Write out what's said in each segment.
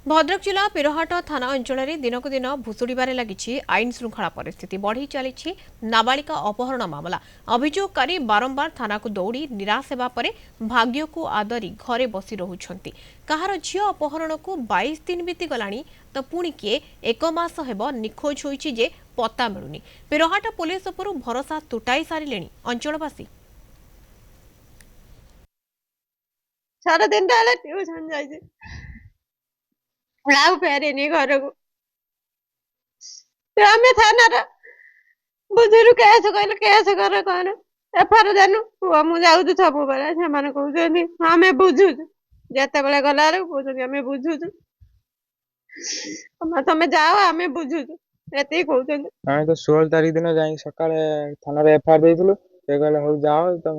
भद्रक जिला पीरहाट थाना अंचल दिनक दिन भुशुड़े लगी आईन श्रृंखला परिस्थिति बढ़ी चली नाबालिका अपहरण मामला। अभियोगकारी बारंबार थाना को दौड़ी निराश होगा पर भाग्य को आदरी घरे बसी रोचंती। कहार झील अपहरण को 22 दिन बीती गला तो पुणी किए एक मास हेब निखोज होइछि पत्ता मिलुनी। पीरहाट पुलिस उपर भरोसा तुटाई सारे अंचलवासी। सारा दिन ट्यूशन जाइए लाउ फेरेनी घर को आम थाना बुझिलु केस कहले केस कर कौन एफआर देनु मु जाऊँ सब बेले से कहते आम बुझुचु जिते बड़े गला आम बुझुचु तमें जाओ आम बुझुचु ये कहते। आम तो 16 तारीख दिन जा सका थाना एफआईआर देलु से कहले हो जाओ तुम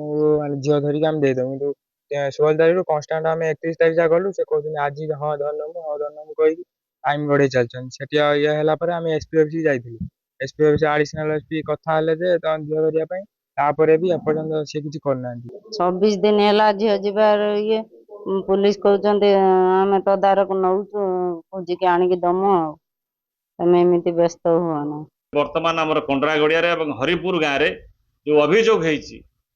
झील धरिक आम देदेमु तो 16 तारीख कन्स्टाट आम 31 तारीख जा गलु से कहते आज हाँ धरनमु कही टाइम गड़े चलते ये आम एसपी ऑफिस जाइलु एसपी ऑफिस आडिशनल एसपी कथा झील धरिया भी एपर्तंत सी किसी करना 26 दिन है झील जीवार ये पुलिस कहते आम तदारक नौ खोजिक आणिक दमु आमती व्यस्त हुआ। वर्तमान आम कंडरा गड़िया हरिपुर गाँव में जो अभियोग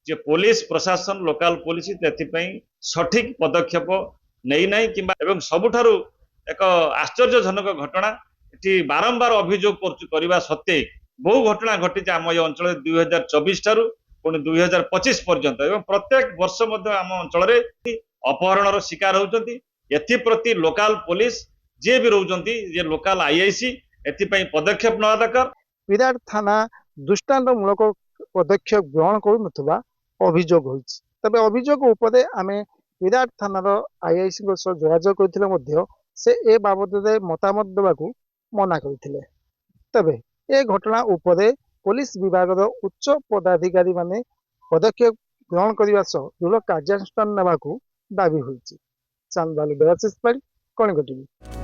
जे पुलिस प्रशासन लोकल पुलिस सठिक पदक्षेप नहीं ना कि सबुठारु एक आश्चर्यजनक घटना ये बारंबार अभियोग करने सत्वे बहु घटना घटी आम ये अंचल 2024 ठारू पुणी 2025 पर्यंत एवं प्रत्येक वर्ष आम अंचल अपहरण शिकार होती। एप्रति लोकल पुलिस जी भी रोचे लोकल आईआईसी एथि पदक्षेप ना दरकार। विराट थाना दृष्टान्तमूलक पदक्षेप ग्रहण करुनथुवा अभियोग होइछि। तबे अभियोग उपरे आमे विराट थानार आईआईसी जोगाजोग करथिले से ए बाबद मतामत देवाकू मना करथिले। तबे ए घटना उपरे पुलिस विभाग उच्च पदाधिकारी माने पदक्षेप ग्रहण करने दृढ़ कार्यानुष्ठान नेबाकू दाबी होइछि। चांदबालू बेलासिस पाड़ी कणिक टीवी।